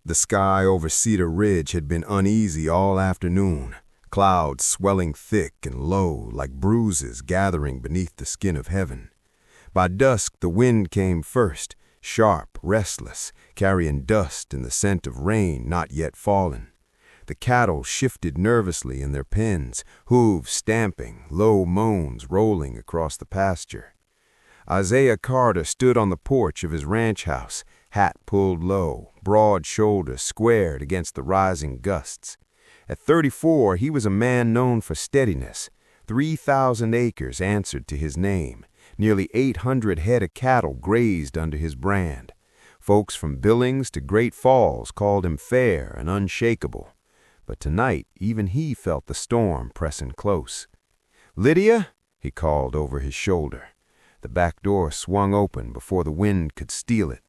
The sky over Cedar Ridge had been uneasy all afternoon, clouds swelling thick and low like bruises gathering beneath the skin of heaven. By dusk the wind came first, sharp, restless, carrying dust and the scent of rain not yet fallen. The cattle shifted nervously in their pens, hooves stamping, low moans rolling across the pasture. Isaiah Carter stood on the porch of his ranch house, hat pulled low, broad shoulders squared against the rising gusts. At 34, he was a man known for steadiness. 3,000 acres answered to his name. Nearly 800 head of cattle grazed under his brand. Folks from Billings to Great Falls called him fair and unshakable. But tonight, even he felt the storm pressing close. "Lydia," he called over his shoulder. The back door swung open before the wind could steal it.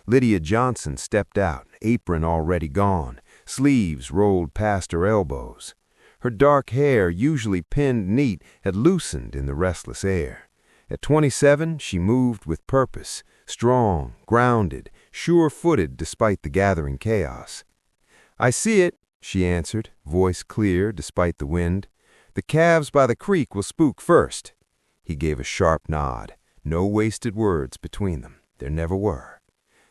Lydia Johnson stepped out, apron already gone, sleeves rolled past her elbows. Her dark hair, usually pinned neat, had loosened in the restless air. At 27, she moved with purpose, strong, grounded, sure-footed despite the gathering chaos. "I see it," she answered, voice clear despite the wind. "The calves by the creek will spook first." He gave a sharp nod. No wasted words between them. There never were.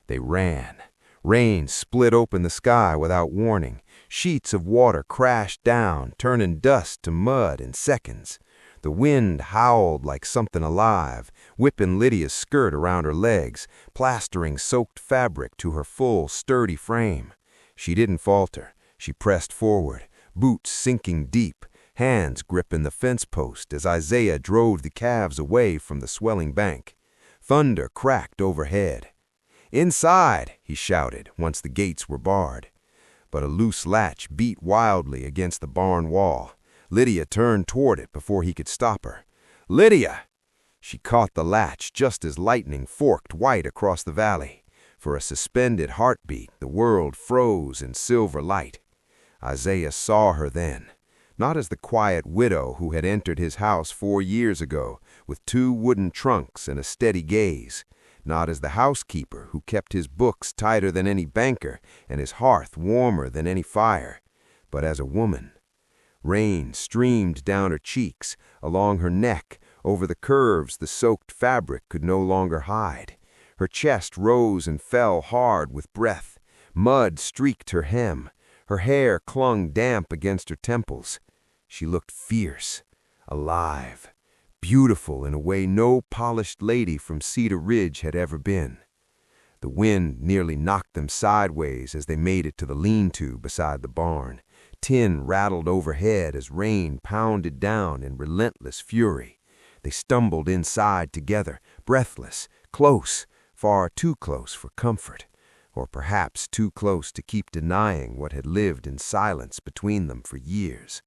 They ran. Rain split open the sky without warning. Sheets of water crashed down, turning dust to mud in seconds. The wind howled like something alive, whipping Lydia's skirt around her legs, plastering soaked fabric to her full, sturdy frame. She didn't falter. She pressed forward, boots sinking deep, hands gripping the fence post as Isaiah drove the calves away from the swelling bank. Thunder cracked overhead. "Inside!" he shouted once the gates were barred. But a loose latch beat wildly against the barn wall. Lydia turned toward it before he could stop her. "Lydia!" She caught the latch just as lightning forked white across the valley. For a suspended heartbeat, the world froze in silver light. Isaiah saw her then, not as the quiet widow who had entered his house 4 years ago with 2 wooden trunks and a steady gaze, not as the housekeeper who kept his books tighter than any banker and his hearth warmer than any fire, but as a woman. Rain streamed down her cheeks, along her neck, over the curves the soaked fabric could no longer hide. Her chest rose and fell hard with breath. Mud streaked her hem. Her hair clung damp against her temples. She looked fierce, alive, beautiful in a way no polished lady from Cedar Ridge had ever been. The wind nearly knocked them sideways as they made it to the lean-to beside the barn. Tin rattled overhead as rain pounded down in relentless fury. They stumbled inside together, breathless, close, far too close for comfort, or perhaps too close to keep denying what had lived in silence between them for years.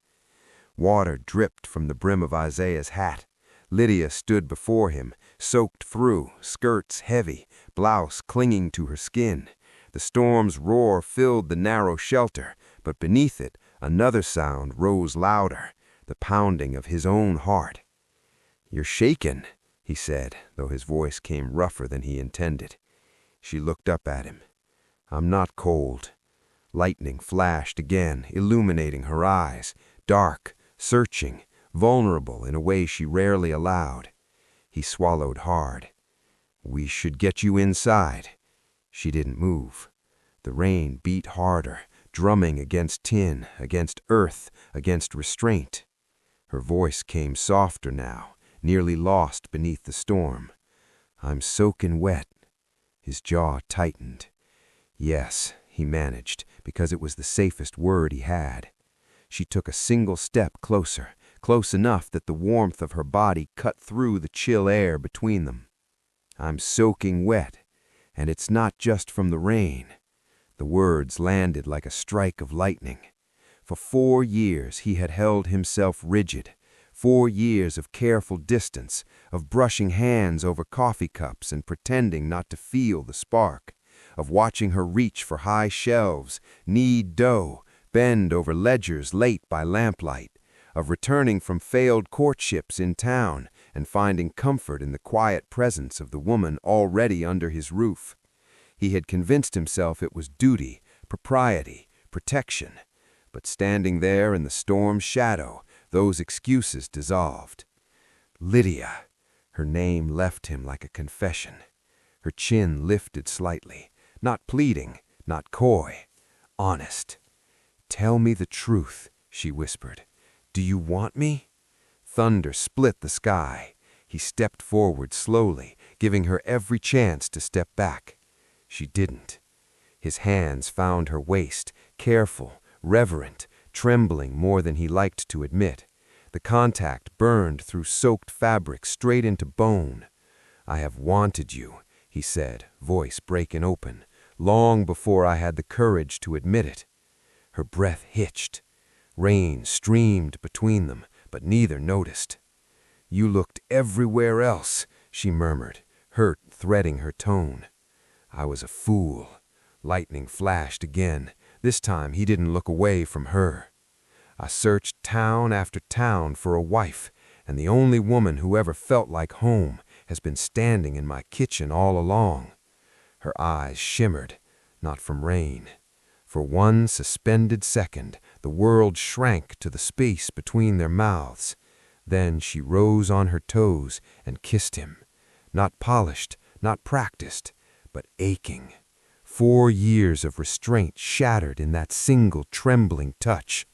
Water dripped from the brim of Isaiah's hat. Lydia stood before him, soaked through, skirts heavy, blouse clinging to her skin. The storm's roar filled the narrow shelter, but beneath it another sound rose louder, the pounding of his own heart. "You're shaken," he said, though his voice came rougher than he intended. She looked up at him. "I'm not cold." Lightning flashed again, illuminating her eyes, dark, searching, vulnerable in a way she rarely allowed. He swallowed hard. "We should get you inside." She didn't move. The rain beat harder, drumming against tin, against earth, against restraint. Her voice came softer now, nearly lost beneath the storm. "I'm soaking wet." His jaw tightened. "Yes," he managed, because it was the safest word he had. She took a single step closer, close enough that the warmth of her body cut through the chill air between them. "I'm soaking wet, and it's not just from the rain." The words landed like a strike of lightning. For 4 years he had held himself rigid, 4 years of careful distance, of brushing hands over coffee cups and pretending not to feel the spark, of watching her reach for high shelves, knead dough, bend over ledgers late by lamplight, of returning from failed courtships in town and finding comfort in the quiet presence of the woman already under his roof. He had convinced himself it was duty, propriety, protection. But standing there in the storm's shadow, those excuses dissolved. Lydia. Her name left him like a confession. Her chin lifted slightly, not pleading, not coy, honest. "Tell me the truth," she whispered. "Do you want me?" Thunder split the sky. He stepped forward slowly, giving her every chance to step back. She didn't. His hands found her waist, careful, reverent, trembling more than he liked to admit. The contact burned through soaked fabric straight into bone. "I have wanted you," he said, voice breaking open, "long before I had the courage to admit it." Her breath hitched. Rain streamed between them, but neither noticed. "You looked everywhere else," she murmured, hurt threading her tone. "I was a fool." Lightning flashed again. This time he didn't look away from her. "I searched town after town for a wife, and the only woman who ever felt like home has been standing in my kitchen all along." Her eyes shimmered, not from rain. For one suspended second, the world shrank to the space between their mouths. Then she rose on her toes and kissed him. Not polished, not practiced, but aching. 4 years of restraint shattered in that single trembling touch.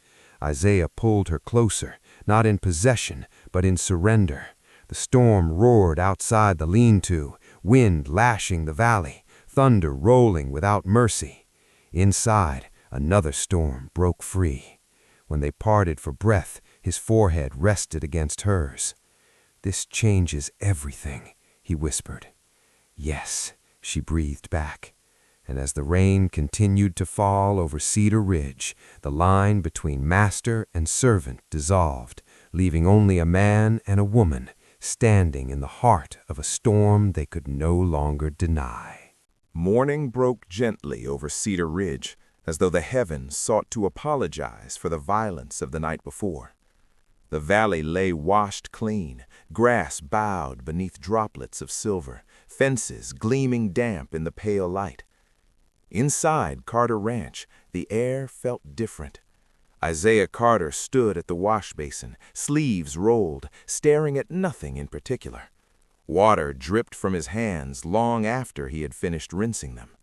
Isaiah pulled her closer, not in possession, but in surrender. The storm roared outside the lean-to, wind lashing the valley, thunder rolling without mercy. Inside, another storm broke free. When they parted for breath, his forehead rested against hers. "This changes everything," he whispered. "Yes," she breathed back. And as the rain continued to fall over Cedar Ridge, the line between master and servant dissolved, leaving only a man and a woman standing in the heart of a storm they could no longer deny. Morning broke gently over Cedar Ridge, as though the heavens sought to apologize for the violence of the night before. The valley lay washed clean, grass bowed beneath droplets of silver, fences gleaming damp in the pale light. Inside Carter Ranch, the air felt different. Isaiah Carter stood at the wash basin, sleeves rolled, staring at nothing in particular. Water dripped from his hands long after he had finished rinsing them.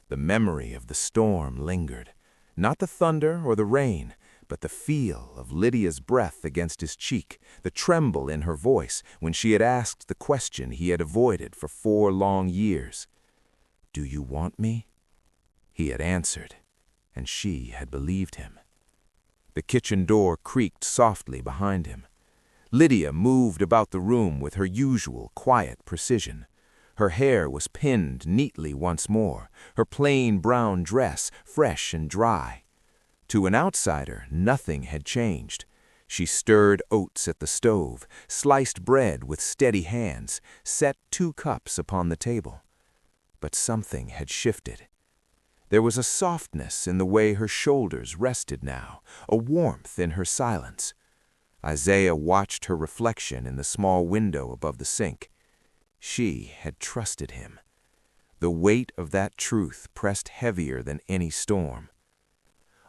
The memory of the storm lingered, not the thunder or the rain, but the feel of Lydia's breath against his cheek, the tremble in her voice when she had asked the question he had avoided for 4 long years. "Do you want me?" He had answered, and she had believed him. The kitchen door creaked softly behind him. Lydia moved about the room with her usual quiet precision. Her hair was pinned neatly once more, her plain brown dress fresh and dry. To an outsider, nothing had changed. She stirred oats at the stove, sliced bread with steady hands, set 2 cups upon the table. But something had shifted. There was a softness in the way her shoulders rested now, a warmth in her silence. Isaiah watched her reflection in the small window above the sink. She had trusted him. The weight of that truth pressed heavier than any storm.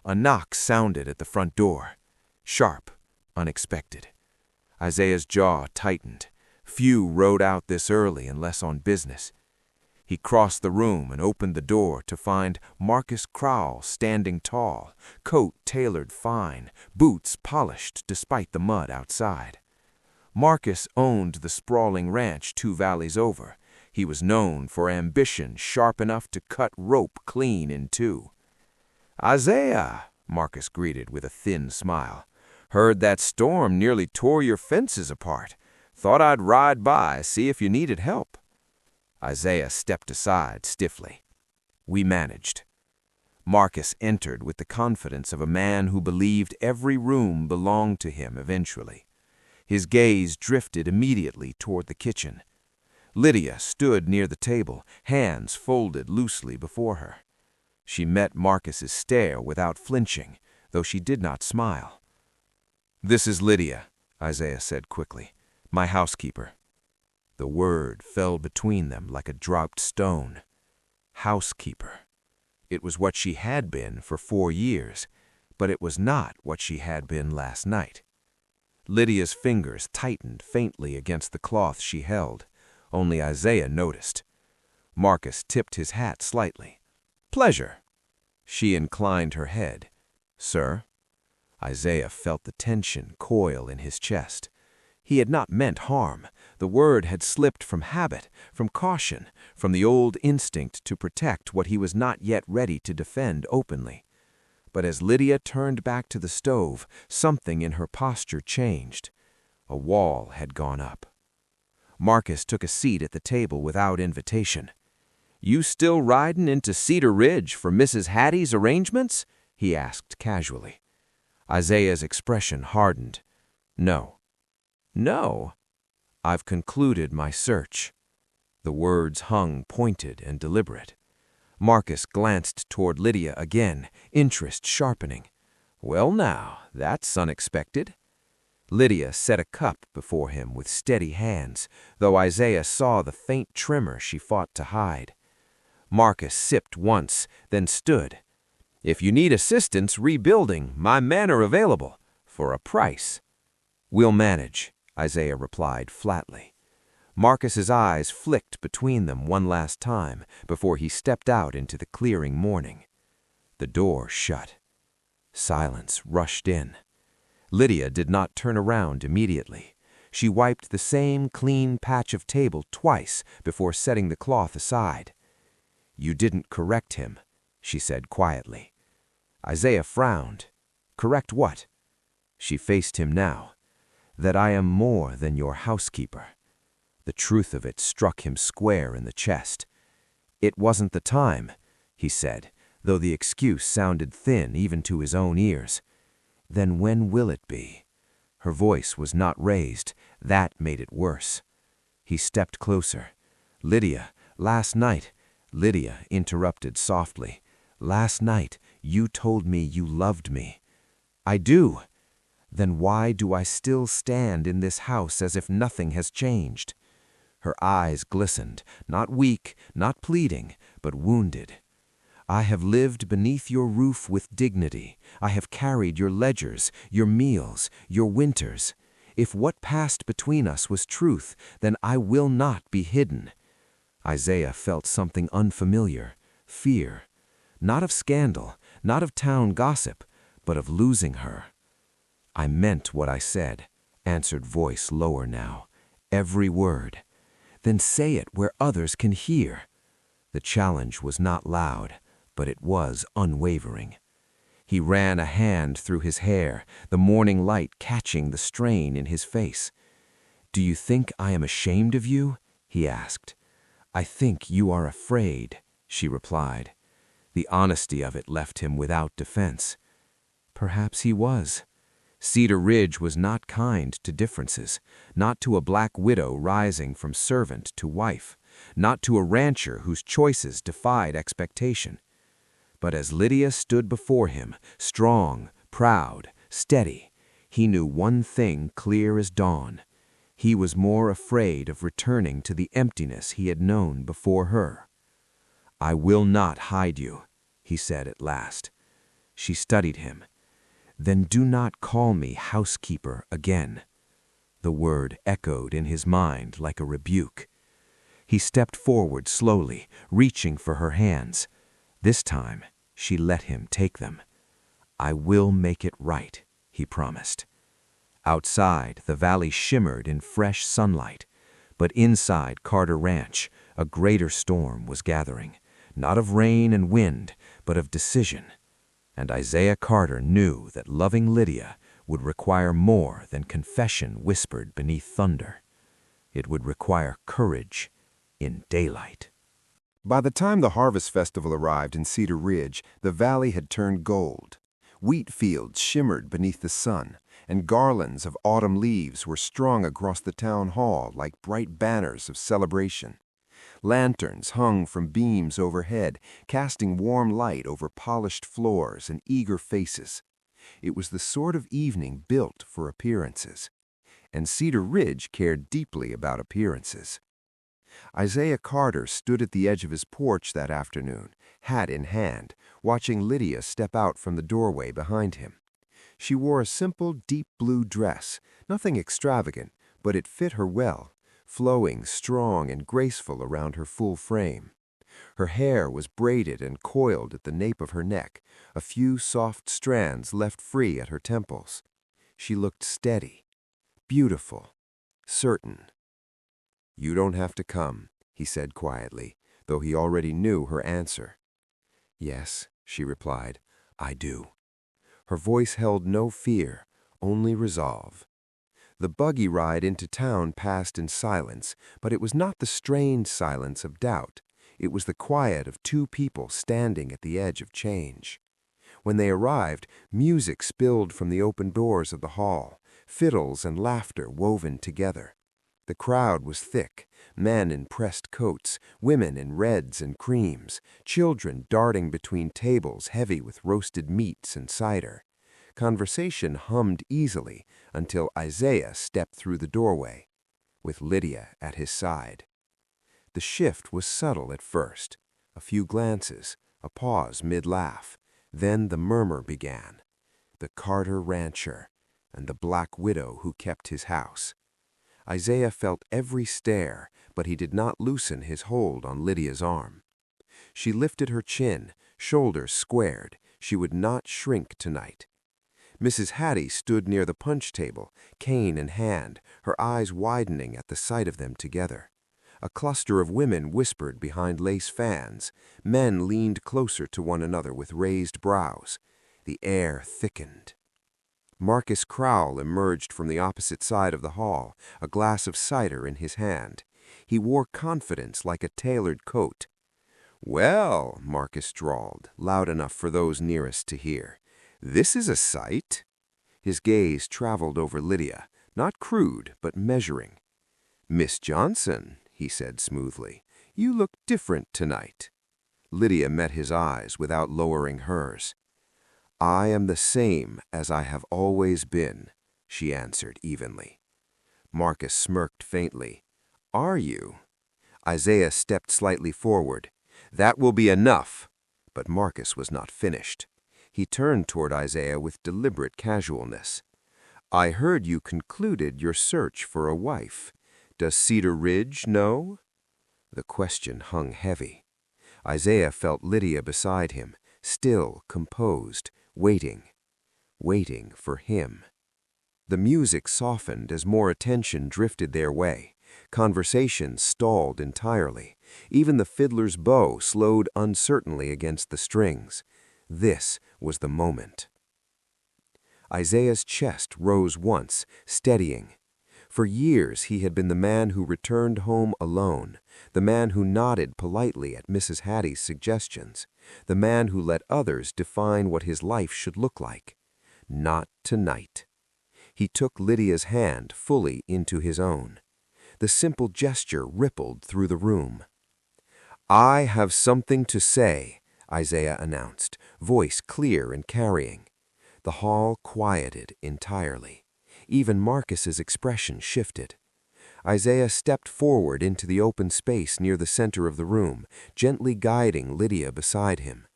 A knock sounded at the front door, sharp, unexpected. Isaiah's jaw tightened. Few rode out this early unless on business. He crossed the room and opened the door to find Marcus Crowell standing tall, coat tailored fine, boots polished despite the mud outside. Marcus owned the sprawling ranch 2 valleys over. He was known for ambition sharp enough to cut rope clean in 2. "Isaiah," Marcus greeted with a thin smile. "Heard that storm nearly tore your fences apart. Thought I'd ride by, see if you needed help." Isaiah stepped aside stiffly. "We managed." Marcus entered with the confidence of a man who believed every room belonged to him eventually. His gaze drifted immediately toward the kitchen. Lydia stood near the table, hands folded loosely before her. She met Marcus's stare without flinching, though she did not smile. "This is Lydia," Isaiah said quickly, "my housekeeper." The word fell between them like a dropped stone. Housekeeper. It was what she had been for 4 years, but it was not what she had been last night. Lydia's fingers tightened faintly against the cloth she held. Only Isaiah noticed. Marcus tipped his hat slightly. "Pleasure." She inclined her head. "Sir?" Isaiah felt the tension coil in his chest. He had not meant harm. The word had slipped from habit, from caution, from the old instinct to protect what he was not yet ready to defend openly. But as Lydia turned back to the stove, something in her posture changed. A wall had gone up. Marcus took a seat at the table without invitation. "You still ridin' into Cedar Ridge for Mrs. Hattie's arrangements?" he asked casually. Isaiah's expression hardened. "No." "No?" "I've concluded my search." The words hung pointed and deliberate. Marcus glanced toward Lydia again, interest sharpening. "Well now, that's unexpected." Lydia set a cup before him with steady hands, though Isaiah saw the faint tremor she fought to hide. Marcus sipped once, then stood. "If you need assistance rebuilding, my men are available, for a price." "We'll manage," Isaiah replied flatly. Marcus's eyes flicked between them one last time before he stepped out into the clearing morning. The door shut. Silence rushed in. Lydia did not turn around immediately. She wiped the same clean patch of table twice before setting the cloth aside. "You didn't correct him," she said quietly. Isaiah frowned. "Correct what?" She faced him now. "That I am more than your housekeeper." The truth of it struck him square in the chest. "It wasn't the time," he said, though the excuse sounded thin even to his own ears. "Then when will it be?" Her voice was not raised. That made it worse. He stepped closer. "Lydia, last night—" Lydia interrupted softly. "Last night you told me you loved me." "I do." "Then why do I still stand in this house as if nothing has changed?" Her eyes glistened, not weak, not pleading, but wounded. "I have lived beneath your roof with dignity. I have carried your ledgers, your meals, your winters. If what passed between us was truth, then I will not be hidden." Isaiah felt something unfamiliar, fear. Not of scandal, not of town gossip, but of losing her. "I meant what I said," answered voice lower now. "Every word." "Then say it where others can hear." The challenge was not loud, but it was unwavering. He ran a hand through his hair, the morning light catching the strain in his face. "Do you think I am ashamed of you?" he asked. "I think you are afraid," she replied. The honesty of it left him without defense. Perhaps he was. Cedar Ridge was not kind to differences, not to a black widow rising from servant to wife, not to a rancher whose choices defied expectation. But as Lydia stood before him, strong, proud, steady, he knew one thing clear as dawn. He was more afraid of returning to the emptiness he had known before her. "I will not hide you," he said at last. She studied him. "Then do not call me housekeeper again." The word echoed in his mind like a rebuke. He stepped forward slowly, reaching for her hands. This time, she let him take them. "I will make it right," he promised. Outside, the valley shimmered in fresh sunlight, but inside Carter Ranch, a greater storm was gathering, not of rain and wind, but of decision. And Isaiah Carter knew that loving Lydia would require more than confession whispered beneath thunder. It would require courage in daylight. By the time the Harvest Festival arrived in Cedar Ridge, the valley had turned gold. Wheat fields shimmered beneath the sun, and garlands of autumn leaves were strung across the town hall like bright banners of celebration. Lanterns hung from beams overhead, casting warm light over polished floors and eager faces. It was the sort of evening built for appearances, and Cedar Ridge cared deeply about appearances. Isaiah Carter stood at the edge of his porch that afternoon, hat in hand, watching Lydia step out from the doorway behind him. She wore a simple, deep blue dress, nothing extravagant, but it fit her well, flowing strong and graceful around her full frame. Her hair was braided and coiled at the nape of her neck, a few soft strands left free at her temples. She looked steady, beautiful, certain. "You don't have to come," he said quietly, though he already knew her answer. "Yes," she replied, "I do." Her voice held no fear, only resolve. The buggy ride into town passed in silence, but it was not the strained silence of doubt. It was the quiet of two people standing at the edge of change. When they arrived, music spilled from the open doors of the hall, fiddles and laughter woven together. The crowd was thick, men in pressed coats, women in reds and creams, children darting between tables heavy with roasted meats and cider. Conversation hummed easily until Isaiah stepped through the doorway, with Lydia at his side. The shift was subtle at first, a few glances, a pause mid-laugh. Then the murmur began. The Carter rancher and the black widow who kept his house. Isaiah felt every stare, but he did not loosen his hold on Lydia's arm. She lifted her chin, shoulders squared. She would not shrink tonight. Mrs. Hattie stood near the punch table, cane in hand, her eyes widening at the sight of them together. A cluster of women whispered behind lace fans. Men leaned closer to one another with raised brows. The air thickened. Marcus Crowell emerged from the opposite side of the hall, a glass of cider in his hand. He wore confidence like a tailored coat. "Well," Marcus drawled, loud enough for those nearest to hear, "this is a sight." His gaze traveled over Lydia, not crude, but measuring. "Miss Johnson," he said smoothly, "you look different tonight." Lydia met his eyes without lowering hers. "I am the same as I have always been," she answered evenly. Marcus smirked faintly. "Are you?" Isaiah stepped slightly forward. "That will be enough." But Marcus was not finished. He turned toward Isaiah with deliberate casualness. "I heard you concluded your search for a wife. Does Cedar Ridge know?" The question hung heavy. Isaiah felt Lydia beside him, still, composed, waiting for him. The music softened as more attention drifted their way. Conversation stalled entirely. Even the fiddler's bow slowed uncertainly against the strings. This was the moment. Isaiah's chest rose once, steadying. For years he had been the man who returned home alone, the man who nodded politely at Mrs. Hattie's suggestions, the man who let others define what his life should look like. Not tonight. He took Lydia's hand fully into his own. The simple gesture rippled through the room. "I have something to say," Isaiah announced, voice clear and carrying. The hall quieted entirely. Even Marcus's expression shifted. Isaiah stepped forward into the open space near the center of the room, gently guiding Lydia beside him.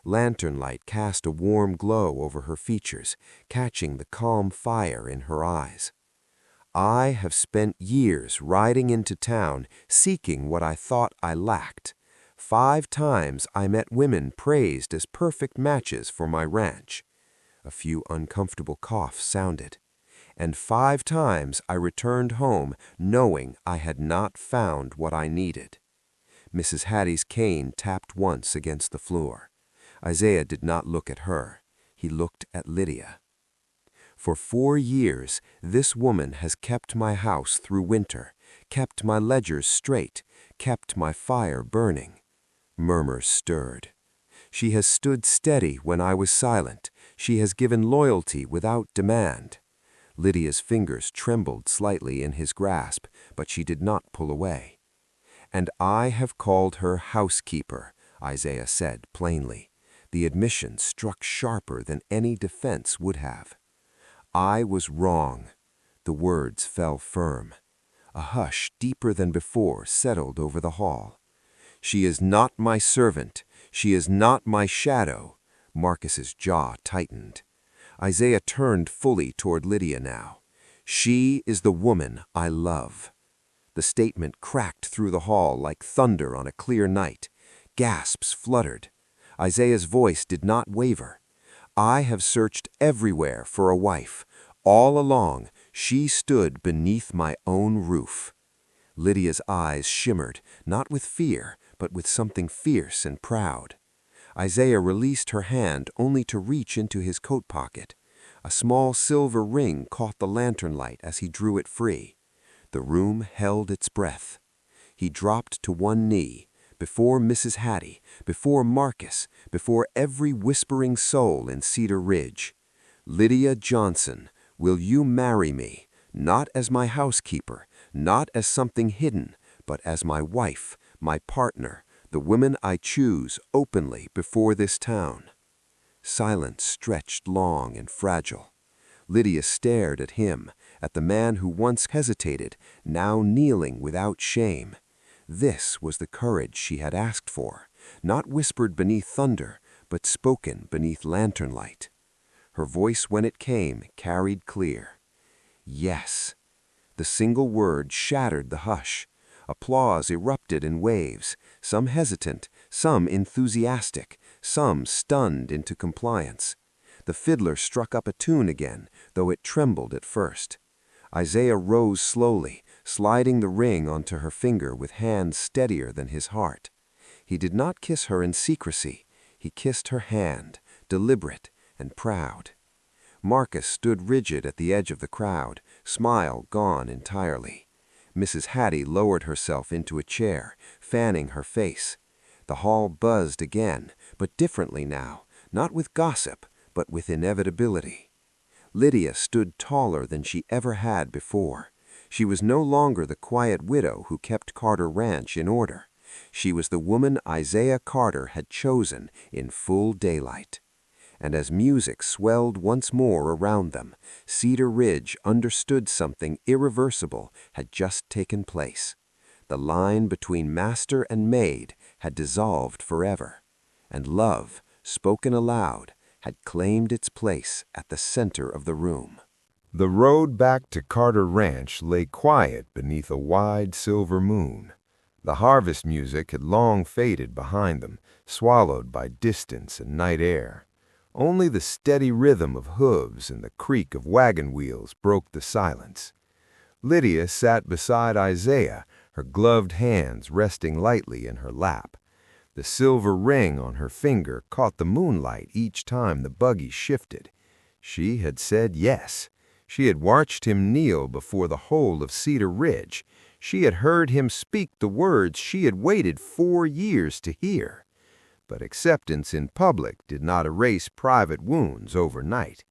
Lantern light cast a warm glow over her features, catching the calm fire in her eyes. "I have spent years riding into town seeking what I thought I lacked. 5 times I met women praised as perfect matches for my ranch." A few uncomfortable coughs sounded. "And 5 times I returned home knowing I had not found what I needed." Mrs. Hattie's cane tapped once against the floor. Isaiah did not look at her. He looked at Lydia. "For 4 years, this woman has kept my house through winter, kept my ledgers straight, kept my fire burning." Murmurs stirred. "She has stood steady when I was silent. She has given loyalty without demand." Lydia's fingers trembled slightly in his grasp, but she did not pull away. "And I have called her housekeeper," Isaiah said plainly. The admission struck sharper than any defense would have. "I was wrong." The words fell firm. A hush deeper than before settled over the hall. "She is not my servant. She is not my shadow." Marcus's jaw tightened. Isaiah turned fully toward Lydia now. "She is the woman I love." The statement cracked through the hall like thunder on a clear night. Gasps fluttered. Isaiah's voice did not waver. "I have searched everywhere for a wife. All along, she stood beneath my own roof." Lydia's eyes shimmered, not with fear, but with something fierce and proud. Isaiah released her hand only to reach into his coat pocket. A small silver ring caught the lantern light as he drew it free. The room held its breath. He dropped to one knee, before Mrs. Hattie, before Marcus, before every whispering soul in Cedar Ridge. "Lydia Johnson, will you marry me, not as my housekeeper, not as something hidden, but as my wife, my partner, the woman I choose openly before this town?" Silence stretched long and fragile. Lydia stared at him, at the man who once hesitated, now kneeling without shame. This was the courage she had asked for, not whispered beneath thunder, but spoken beneath lantern light. Her voice, when it came, carried clear. "Yes." The single word shattered the hush. Applause erupted in waves, some hesitant, some enthusiastic, some stunned into compliance. The fiddler struck up a tune again, though it trembled at first. Isaiah rose slowly, sliding the ring onto her finger with hands steadier than his heart. He did not kiss her in secrecy. He kissed her hand, deliberate and proud. Marcus stood rigid at the edge of the crowd, smile gone entirely. Mrs. Hattie lowered herself into a chair, fanning her face. The hall buzzed again, but differently now, not with gossip, but with inevitability. Lydia stood taller than she ever had before. She was no longer the quiet widow who kept Carter Ranch in order. She was the woman Isaiah Carter had chosen in full daylight. And as music swelled once more around them, Cedar Ridge understood something irreversible had just taken place. The line between master and maid had dissolved forever, and love, spoken aloud, had claimed its place at the center of the room. The road back to Carter Ranch lay quiet beneath a wide silver moon. The harvest music had long faded behind them, swallowed by distance and night air. Only the steady rhythm of hooves and the creak of wagon wheels broke the silence. Lydia sat beside Isaiah, her gloved hands resting lightly in her lap. The silver ring on her finger caught the moonlight each time the buggy shifted. She had said yes. She had watched him kneel before the whole of Cedar Ridge. She had heard him speak the words she had waited 4 years to hear. But acceptance in public did not erase private wounds overnight.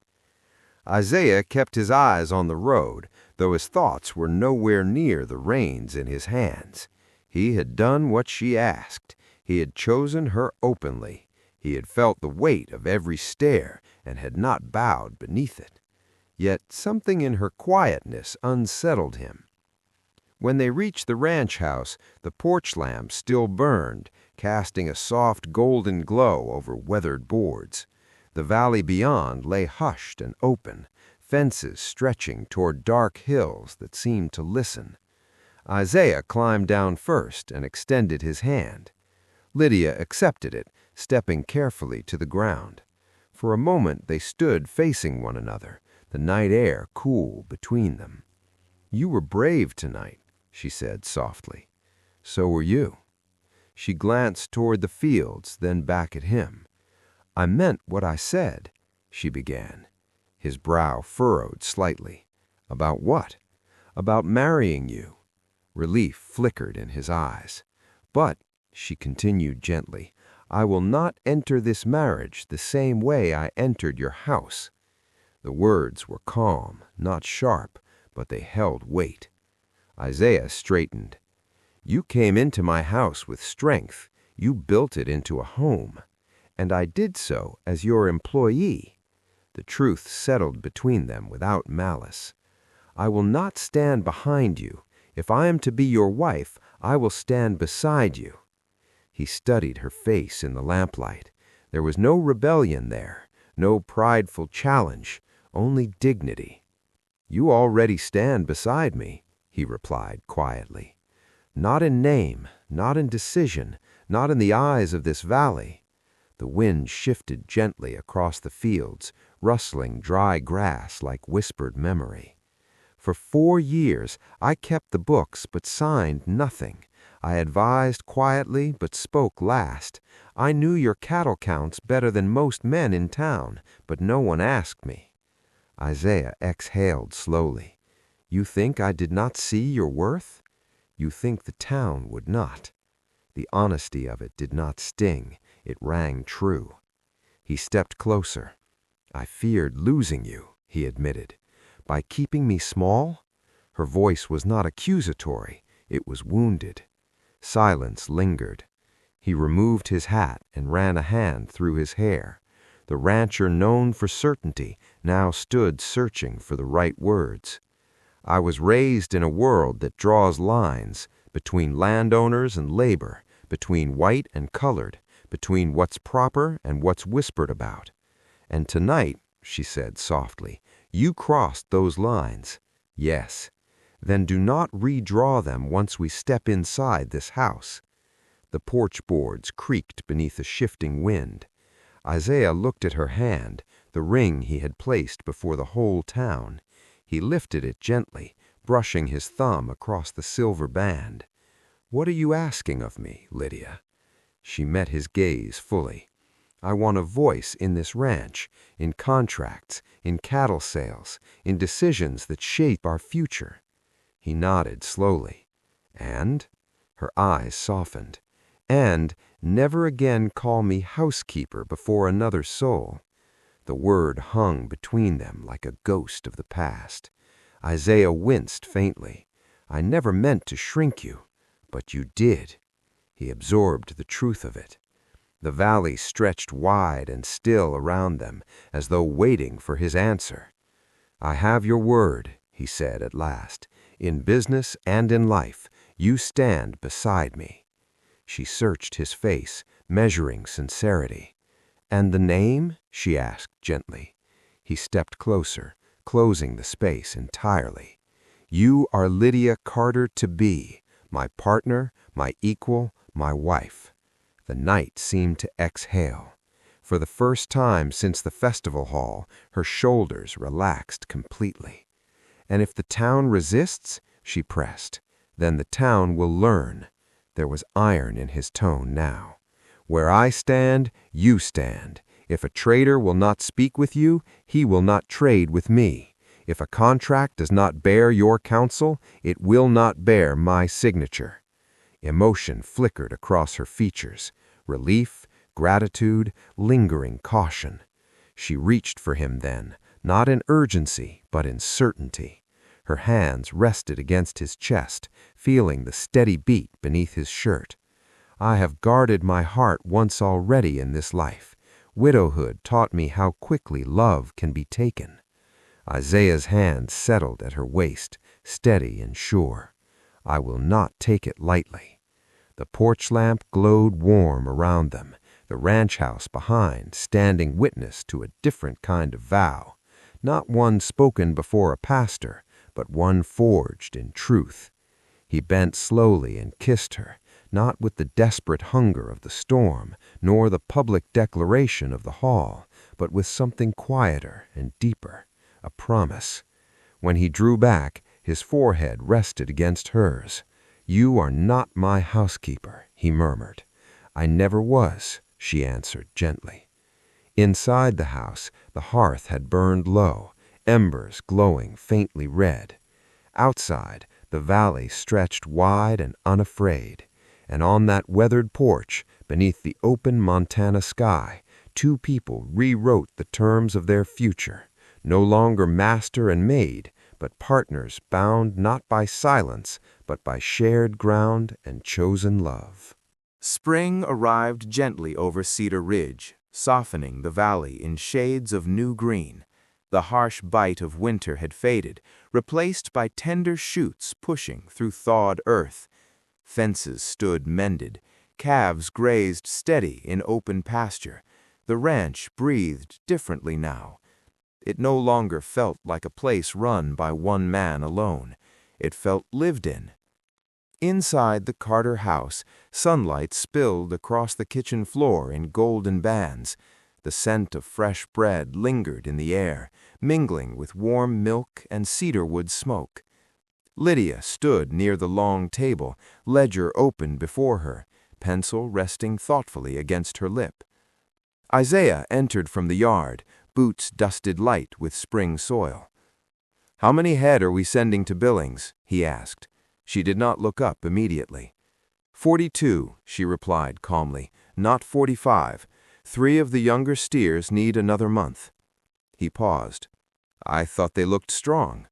Isaiah kept his eyes on the road, though his thoughts were nowhere near the reins in his hands. He had done what she asked. He had chosen her openly. He had felt the weight of every stare and had not bowed beneath it. Yet something in her quietness unsettled him. When they reached the ranch house, the porch lamp still burned, casting a soft golden glow over weathered boards. The valley beyond lay hushed and open, fences stretching toward dark hills that seemed to listen. Isaiah climbed down first and extended his hand. Lydia accepted it, stepping carefully to the ground. For a moment they stood facing one another, the night air cool between them. "You were brave tonight," she said softly. "So were you." She glanced toward the fields, then back at him. "I meant what I said," she began. His brow furrowed slightly. "About what?" "About marrying you." Relief flickered in his eyes. "But," she continued gently, "I will not enter this marriage the same way I entered your house." The words were calm, not sharp, but they held weight. Isaiah straightened. "You came into my house with strength. You built it into a home. And I did so as your employee." The truth settled between them without malice. "I will not stand behind you. If I am to be your wife, I will stand beside you." He studied her face in the lamplight. There was no rebellion there, no prideful challenge, only dignity. "You already stand beside me," he replied quietly. "Not in name, not in decision, not in the eyes of this valley." The wind shifted gently across the fields, rustling dry grass like whispered memory. "For 4 years I kept the books but signed nothing. I advised quietly but spoke last. I knew your cattle counts better than most men in town, but no one asked me." Isaiah exhaled slowly. "You think I did not see your worth? You think the town would not." The honesty of it did not sting. It rang true. He stepped closer. "I feared losing you," he admitted. "By keeping me small?" Her voice was not accusatory. It was wounded. Silence lingered. He removed his hat and ran a hand through his hair. The rancher known for certainty now stood searching for the right words. "I was raised in a world that draws lines between landowners and labor, between white and colored, between what's proper and what's whispered about. And tonight," she said softly, "you crossed those lines. Yes. Then do not redraw them once we step inside this house." The porch boards creaked beneath a shifting wind. Isaiah looked at her hand, the ring he had placed before the whole town. He lifted it gently, brushing his thumb across the silver band. "What are you asking of me, Lydia?" She met his gaze fully. "I want a voice in this ranch, in contracts, in cattle sales, in decisions that shape our future." He nodded slowly. "And?" Her eyes softened. "And never again call me housekeeper before another soul." The word hung between them like a ghost of the past. Isaiah winced faintly. "I never meant to shrink you, but you did." He absorbed the truth of it. The valley stretched wide and still around them, as though waiting for his answer. "I have your word," he said at last. "In business and in life, you stand beside me." She searched his face, measuring sincerity. "And the name?" she asked gently. He stepped closer, closing the space entirely. "You are Lydia Carter-to-be, my partner, my equal, my wife." The night seemed to exhale. For the first time since the festival hall, her shoulders relaxed completely. "And if the town resists," she pressed, "then the town will learn." There was iron in his tone now. "Where I stand, you stand. If a trader will not speak with you, he will not trade with me. If a contract does not bear your counsel, it will not bear my signature." Emotion flickered across her features. Relief, gratitude, lingering caution. She reached for him then, not in urgency, but in certainty. Her hands rested against his chest, feeling the steady beat beneath his shirt. "I have guarded my heart once already in this life. Widowhood taught me how quickly love can be taken." Isaiah's hand settled at her waist, steady and sure. "I will not take it lightly." The porch lamp glowed warm around them, the ranch house behind standing witness to a different kind of vow, not one spoken before a pastor, but one forged in truth. He bent slowly and kissed her, not with the desperate hunger of the storm, nor the public declaration of the hall, but with something quieter and deeper, a promise. When he drew back, his forehead rested against hers. "You are not my housekeeper," he murmured. "I never was," she answered gently. Inside the house, the hearth had burned low, embers glowing faintly red. Outside, the valley stretched wide and unafraid. And on that weathered porch, beneath the open Montana sky, two people rewrote the terms of their future, no longer master and maid, but partners bound not by silence, but by shared ground and chosen love. Spring arrived gently over Cedar Ridge, softening the valley in shades of new green. The harsh bite of winter had faded, replaced by tender shoots pushing through thawed earth. Fences stood mended, calves grazed steady in open pasture. The ranch breathed differently now. It no longer felt like a place run by one man alone. It felt lived in. Inside the Carter house, sunlight spilled across the kitchen floor in golden bands. The scent of fresh bread lingered in the air, mingling with warm milk and cedarwood smoke. Lydia stood near the long table, ledger open before her, pencil resting thoughtfully against her lip. Isaiah entered from the yard, boots dusted light with spring soil. "How many head are we sending to Billings?" he asked. She did not look up immediately. 42, she replied calmly, not 45. 3 of the younger steers need another month. He paused. "I thought they looked strong."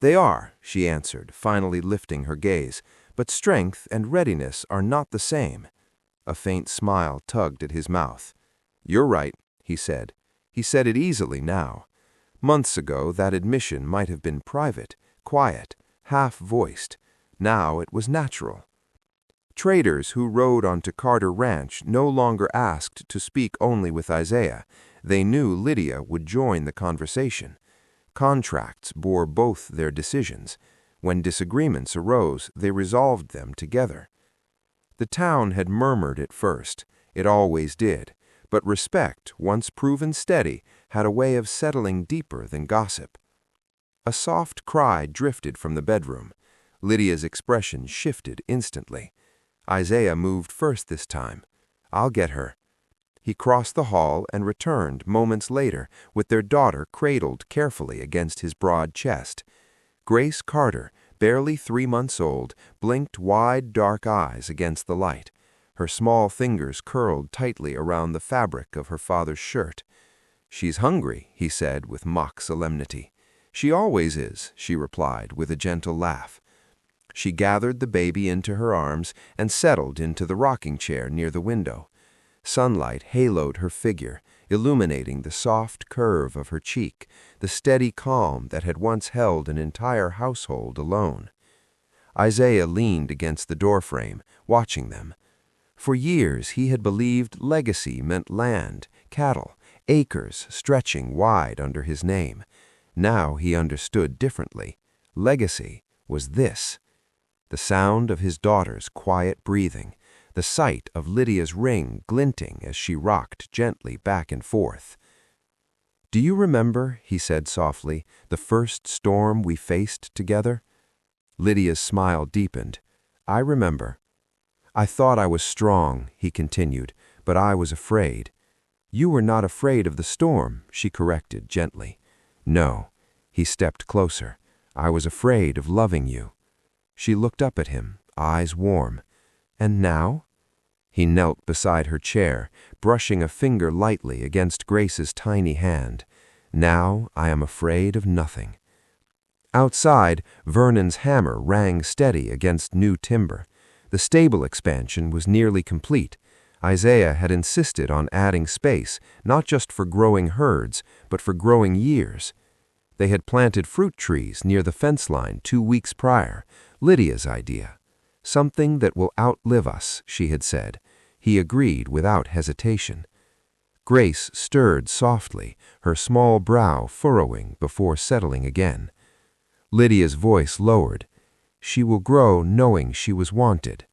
"They are," she answered, finally lifting her gaze, "but strength and readiness are not the same." A faint smile tugged at his mouth. "You're right," he said. He said it easily now. Months ago, that admission might have been private, quiet, half-voiced. Now it was natural. Traders who rode onto Carter Ranch no longer asked to speak only with Isaiah. They knew Lydia would join the conversation. Contracts bore both their decisions. When disagreements arose, they resolved them together. The town had murmured at first. It always did. But respect, once proven steady, had a way of settling deeper than gossip. A soft cry drifted from the bedroom. Lydia's expression shifted instantly. Isaiah moved first this time. "I'll get her." He crossed the hall and returned moments later with their daughter cradled carefully against his broad chest. Grace Carter, barely 3 months old, blinked wide dark eyes against the light. Her small fingers curled tightly around the fabric of her father's shirt. "She's hungry," he said with mock solemnity. "She always is," she replied with a gentle laugh. She gathered the baby into her arms and settled into the rocking chair near the window. Sunlight haloed her figure, illuminating the soft curve of her cheek, the steady calm that had once held an entire household alone. Isaiah leaned against the doorframe, watching them. For years he had believed legacy meant land, cattle, acres stretching wide under his name. Now he understood differently. Legacy was this. The sound of his daughter's quiet breathing, the sight of Lydia's ring glinting as she rocked gently back and forth. "Do you remember," he said softly, "the first storm we faced together?" Lydia's smile deepened. "I remember." "I thought I was strong," he continued, "but I was afraid." "You were not afraid of the storm," she corrected gently. "No." He stepped closer. "I was afraid of loving you." She looked up at him, eyes warm. "And now?" He knelt beside her chair, brushing a finger lightly against Grace's tiny hand. "Now I am afraid of nothing." Outside, Vernon's hammer rang steady against new timber. The stable expansion was nearly complete. Isaiah had insisted on adding space, not just for growing herds, but for growing years. They had planted fruit trees near the fence line 2 weeks prior, Lydia's idea. "Something that will outlive us," she had said. He agreed without hesitation. Grace stirred softly, her small brow furrowing before settling again. Lydia's voice lowered. "She will grow knowing she was wanted."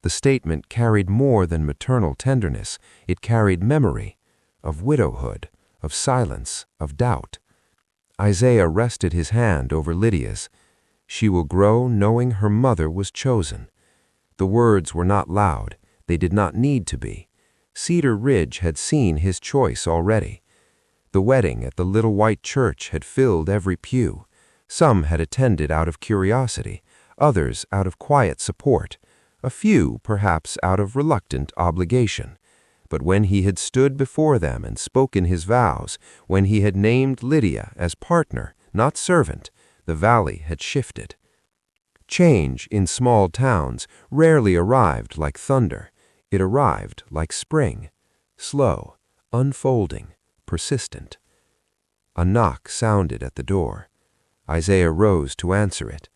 The statement carried more than maternal tenderness. It carried memory of widowhood, of silence, of doubt. Isaiah rested his hand over Lydia's. "She will grow knowing her mother was chosen." The words were not loud. They did not need to be. Cedar Ridge had seen his choice already. The wedding at the little white church had filled every pew. Some had attended out of curiosity, others out of quiet support, a few perhaps out of reluctant obligation. But when he had stood before them and spoken his vows, when he had named Lydia as partner, not servant, the valley had shifted. Change in small towns rarely arrived like thunder. It arrived like spring, slow, unfolding, persistent. A knock sounded at the door. Isaiah rose to answer it.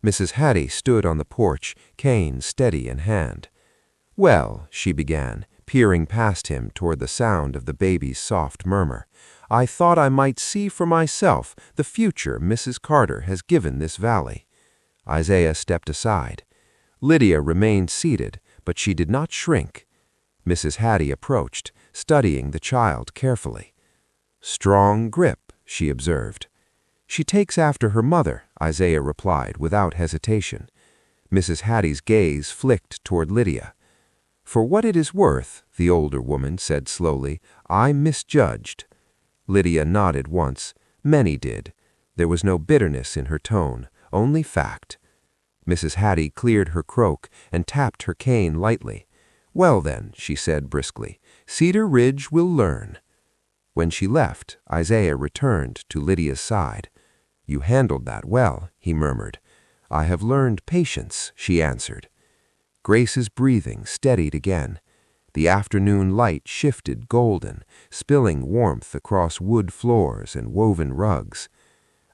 Mrs. Hattie stood on the porch, cane steady in hand. "Well," she began, peering past him toward the sound of the baby's soft murmur, "I thought I might see for myself the future Mrs. Carter has given this valley." Isaiah stepped aside. Lydia remained seated, but she did not shrink. Mrs. Hattie approached, studying the child carefully. "Strong grip," she observed. "She takes after her mother," Isaiah replied without hesitation. Mrs. Hattie's gaze flicked toward Lydia. "For what it is worth," the older woman said slowly, "I misjudged." Lydia nodded once. Many did. There was no bitterness in her tone, only fact. Mrs. Hattie cleared her croak and tapped her cane lightly. "Well then," she said briskly, "Cedar Ridge will learn." When she left, Isaiah returned to Lydia's side. "You handled that well," he murmured. "I have learned patience," she answered. Grace's breathing steadied again. The afternoon light shifted golden, spilling warmth across wood floors and woven rugs.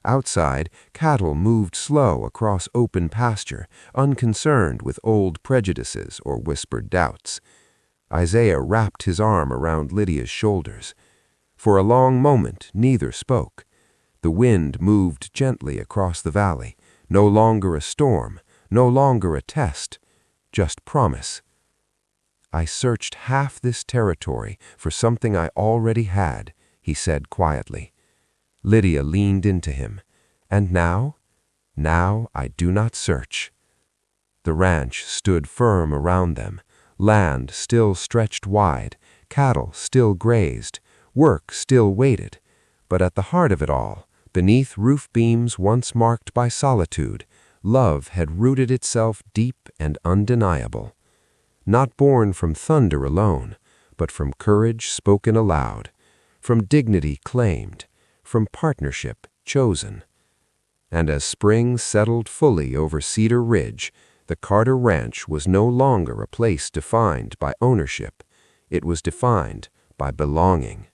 Outside, cattle moved slow across open pasture, unconcerned with old prejudices or whispered doubts. Isaiah wrapped his arm around Lydia's shoulders. For a long moment, neither spoke. The wind moved gently across the valley, no longer a storm, no longer a test, just promise. "I searched half this territory for something I already had," he said quietly. Lydia leaned into him. "And now? Now I do not search." The ranch stood firm around them. Land still stretched wide, cattle still grazed, work still waited. But at the heart of it all, beneath roof beams once marked by solitude, love had rooted itself deep and undeniable. Not born from thunder alone, but from courage spoken aloud, from dignity claimed, from partnership chosen. And as spring settled fully over Cedar Ridge, the Carter Ranch was no longer a place defined by ownership. It was defined by belonging.